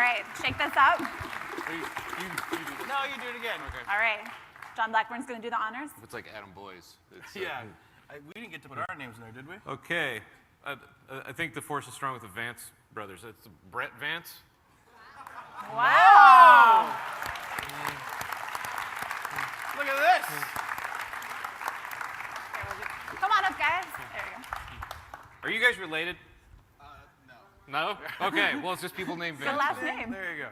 right, shake this up. No, you do it again. Okay. All right, John Blackburn's going to do the honors. If it's like Adam Boyes. It's, Yeah. We didn't get to put our names in there, did we? Okay. I think the force is strong with the Vance brothers. It's Brett Vance. Wow. Look at this. Come on up, guys. There you go. Are you guys related? No. No? Okay. Well, it's just people named Good Vance. last name. There you go.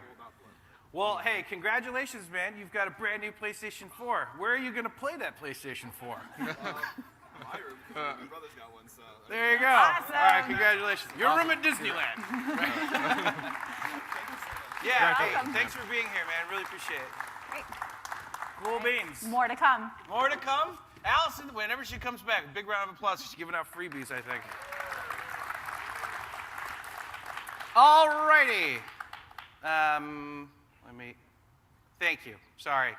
Well, hey, congratulations, man. You've got a brand new PlayStation 4. Where are you going to play that PlayStation 4? My room. My brother's got one, so. There you go. Awesome. All right, congratulations. Your room at Disneyland. Yeah, hey, thanks for being here, man. Really appreciate it. Great. Cool beans. More to come. More to come. Allison, whenever she comes back, a big round of applause. She's giving out freebies, I think. All righty. Thank you. Sorry.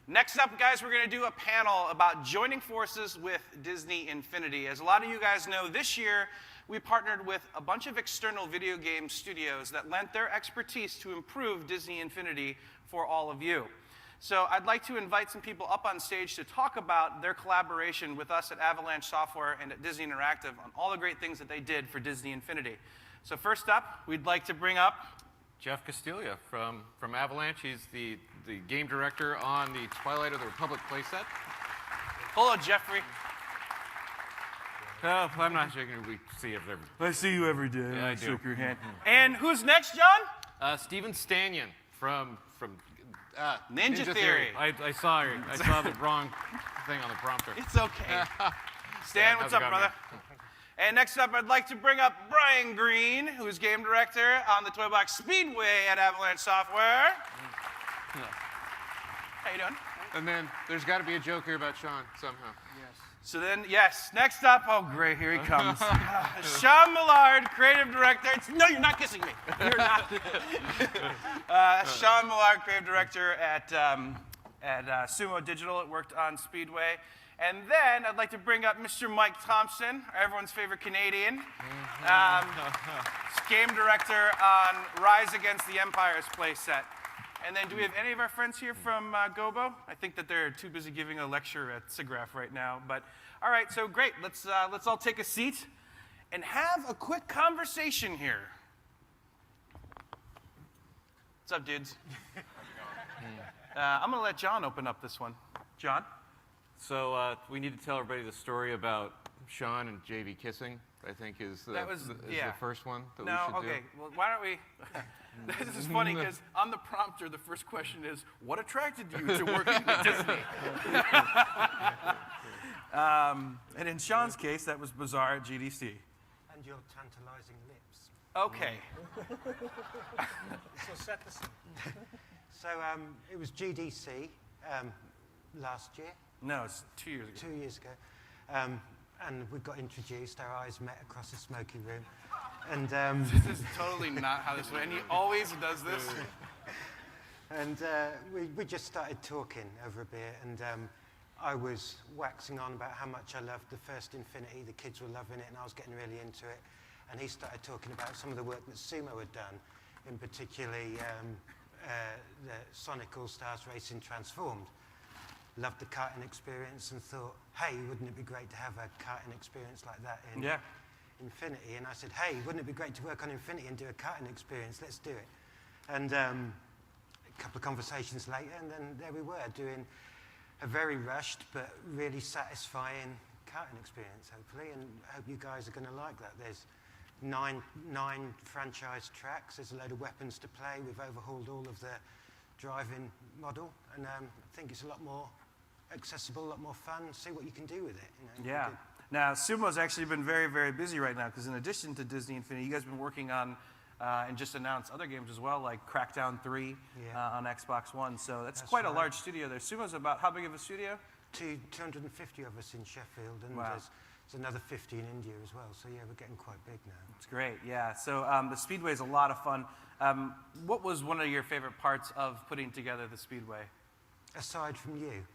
Next up, guys, we're going to do a panel about joining forces with Disney Infinity. As a lot of you guys know, this year we partnered with a bunch of external video game studios that lent their expertise to improve Disney Infinity for all of you. So I'd like to invite some people up on stage to talk about their collaboration with us at Avalanche Software and at Disney Interactive on all the great things that they did for Disney Infinity. So first up, we'd like to bring up Jeff Castilla from Avalanche. He's the game director on the Twilight of the Republic playset. Hello, Jeffrey. Oh, I'm not shaking. We see if they're. I see you every day. Yeah, I do. Shake your hand. And who's next, John? Steven Stanyon from Ninja Theory. I saw the wrong thing on the prompter. It's okay. Stan, what's up, brother? And next up, I'd like to bring up Brian Green, who's game director on the Toy Box Speedway at Avalanche Software. How you doing? And then there's got to be a joke here about Sean somehow. So then, yes, next up, oh great, here he comes. Sean Millard, creative director. No, you're not kissing me. You're not. Sean Millard, creative director at Sumo Digital. It worked on Speedway. And then I'd like to bring up Mr. Mike Thompson, everyone's favorite Canadian. Game director on Rise Against the Empire's playset. And then do we have any of our friends here from Gobo? I think that they're too busy giving a lecture at SIGGRAPH right now. But all right, so great. Let's all take a seat and have a quick conversation here. What's up, dudes? I'm going to let John open up this one. John? So we need to tell everybody the story about Sean and JV kissing. I think is the first one that we should do. Okay. Well, why don't we? This is funny because on the prompter, the first question is, "What attracted you to working with Disney?" And in Sean's case, that was Bizarre at GDC. And your tantalizing lips. Okay. So set the scene. So it was GDC last year. No, it's 2 years ago. 2 years ago. And we got introduced, our eyes met across a smoky room. And this is totally not how this went. And he always does this. And we just started talking over a beer, and I was waxing on about how much I loved the first Infinity. The kids were loving it, and I was getting really into it. And he started talking about some of the work that Sumo had done, in particularly the Sonic All-Stars Racing Transformed. Loved the karting experience and thought, hey, wouldn't it be great to have a karting experience like that in Infinity? And I said, hey, wouldn't it be great to work on Infinity and do a karting experience? Let's do it. And a couple of conversations later, and then there we were doing a very rushed but really satisfying karting experience, hopefully. And I hope you guys are going to like that. There's nine franchise tracks. There's a load of weapons to play. We've overhauled all of the driving model, and I think it's a lot more accessible, a lot more fun. See what you can do with it. You know, Yeah. Now, Sumo's actually been very, very busy right now because in addition to Disney Infinity, you guys have been working on and just announced other games as well, like Crackdown 3 on Xbox One. So that's quite a large studio there. Sumo's about how big of a studio? 250 of us in Sheffield, and there's another 50 in India as well. So yeah, we're getting quite big now. It's great, yeah. So the Speedway is a lot of fun. What was one of your favorite parts of putting together the Speedway? Aside from you.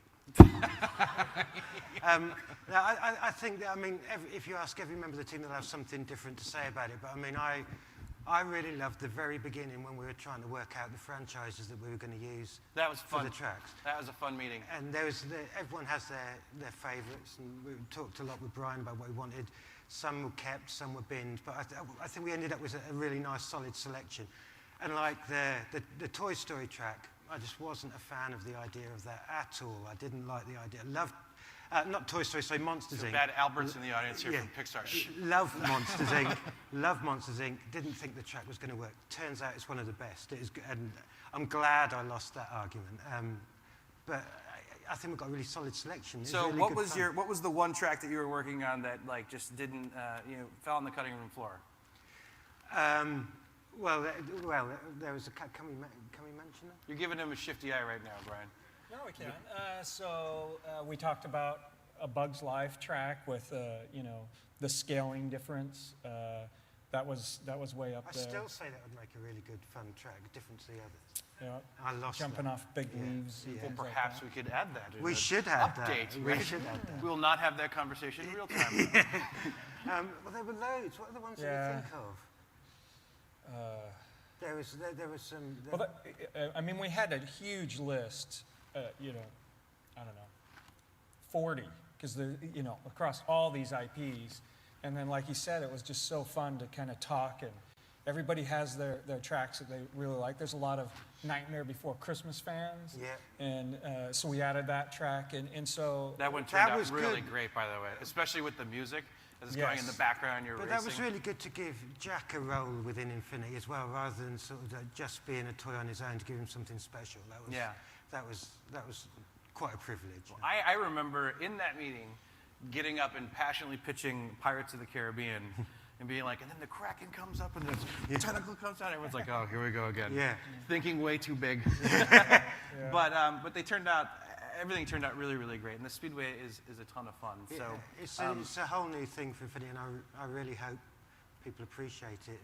I think that, if you ask every member of the team, they'll have something different to say about it. But I I really loved the very beginning when we were trying to work out the franchises that we were going to use That was for fun. the tracks. That was a fun meeting. And everyone has their favourites, and we talked a lot with Brian about what he wanted. Some were kept, some were binned, but I think we ended up with a really nice, solid selection. And like the Toy Story track, I just wasn't a fan of the idea of that at all. I didn't like the idea. Loved, not Toy Story, sorry, Monsters Inc. Bad Albert's in the audience here from Pixar. Shh. Love Monsters Inc. Love Monsters Inc. Didn't think the track was going to work. Turns out it's one of the best. It is, and I'm glad I lost that argument. But I think we've got a really solid selection. It's So really what good was fun. what was the one track that you were working on that like just didn't fell on the cutting room floor? Well, there was a. Can we mention it? You're giving him a shifty eye right now, Brian. No, we can. We talked about A Bug's Life track with the scaling difference. That was way up I there. still say that would make a really good fun track, different to the others. Yeah. I lost Jumping that. off big leaves. And Yeah. things like Perhaps that. we could add that. in We a should have that. update, We right? should have that. We will not have that conversation in real time. Well, there were loads. What are the ones that Yeah. you think of? There was some. Well, I mean, we had a huge list. I don't know, 40, because across all these IPs, and then like you said, it was just so fun to kind of talk, and everybody has their tracks that they really like. There's a lot of Nightmare Before Christmas fans, Yeah. and so we added that track, and so That one That turned out was really good. great, by the way, especially with the music as it's going in the Yes. background. You're But racing. that was really good to give Jack a role within Infinity as well, rather than sort of just being a toy on his own, to give him something special. That was quite a privilege. I remember in that meeting getting up and passionately pitching Pirates of the Caribbean and being like, and then the Kraken comes up and the tentacle comes down. Everyone's like, oh, here we go again. Yeah. Thinking way too big. But everything turned out really, really great. And the Speedway is a ton of fun. So It's a whole new thing for Infinity, and I really hope people appreciate it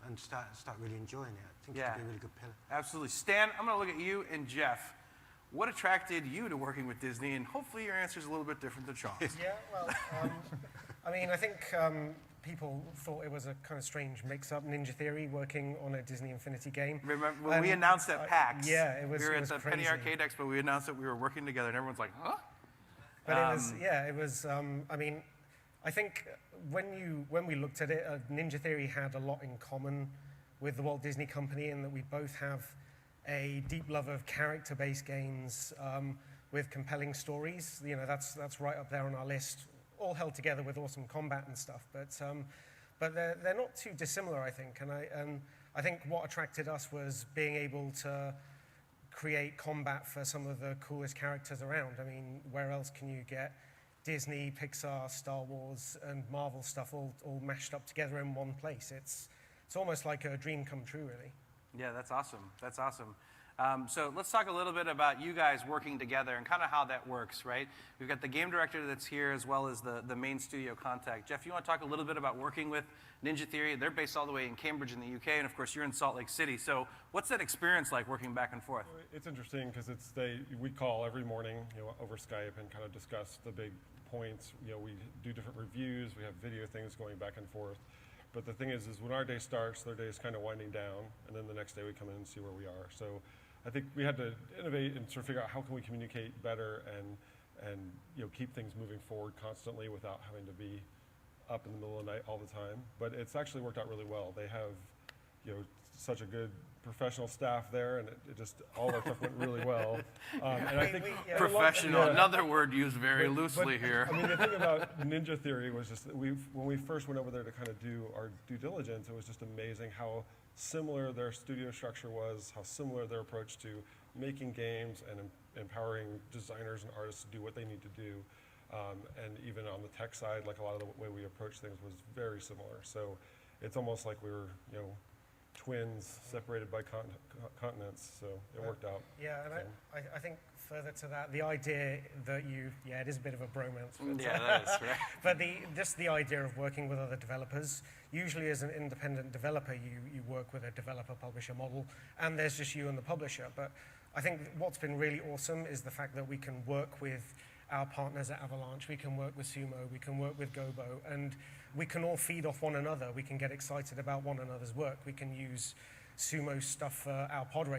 and start really enjoying it. I think Yeah. it'll be a really good pillar. absolutely. Stan, I'm going to look at you and Jeff. What attracted you to working with Disney? And hopefully your answer is a little bit different than Sean's. Yeah, well, I think people thought it was a kind of strange mix-up. Ninja Theory working on a Disney Infinity game. Remember when we announced at PAX? Yeah, it was. We were it at was the crazy. Penny Arcade Expo. We announced that we were working together, and everyone's like, huh? But it was. I mean, I think when we looked at it, Ninja Theory had a lot in common with the Walt Disney Company, in that we both have a deep love of character-based games with compelling stories. That's right up there on our list, all held together with awesome combat and stuff. But they're not too dissimilar, I think. And I think what attracted us was being able to create combat for some of the coolest characters around. I mean, where else can you get Disney, Pixar, Star Wars, and Marvel stuff all mashed up together in one place? It's almost like a dream come true, really. Yeah, that's awesome. That's awesome. So let's talk a little bit about you guys working together and kind of how that works, right? We've got the game director that's here as well as the main studio contact. Jeff, you want to talk a little bit about working with Ninja Theory? They're based all the way in Cambridge in the UK, and of course you're in Salt Lake City. So what's that experience like working back and forth? It's interesting because we call every morning, over Skype and kind of discuss the big points. We do different reviews. We have video things going back and forth. But the thing is when our day starts, their day is kind of winding down, and then the next day we come in and see where we are. So I think we had to innovate and sort of figure out how can we communicate better and keep things moving forward constantly without having to be up in the middle of the night all the time. But it's actually worked out really well. They have such a good professional staff there, and it just all our stuff went really well. And I think Professional, another word used very loosely but, here. I mean, the thing about Ninja Theory was just that when we first went over there to kind of do our due diligence, it was just amazing how similar their studio structure was, how similar their approach to making games and empowering designers and artists to do what they need to do. And even on the tech side, like a lot of the way we approach things was very similar. So it's almost like we were, twins separated by continents, so it worked out. Yeah, and I think further to that, the idea that it is a bit of a bromance. But, Yeah, that is, right? But just the idea of working with other developers, usually as an independent developer, you work with a developer-publisher model, and there's just you and the publisher. But I think what's been really awesome is the fact that we can work with our partners at Avalanche, we can work with Sumo, we can work with Gobo, and we can all feed off one another. We can get excited about one another's work. We can use Sumo stuff for our pod racing.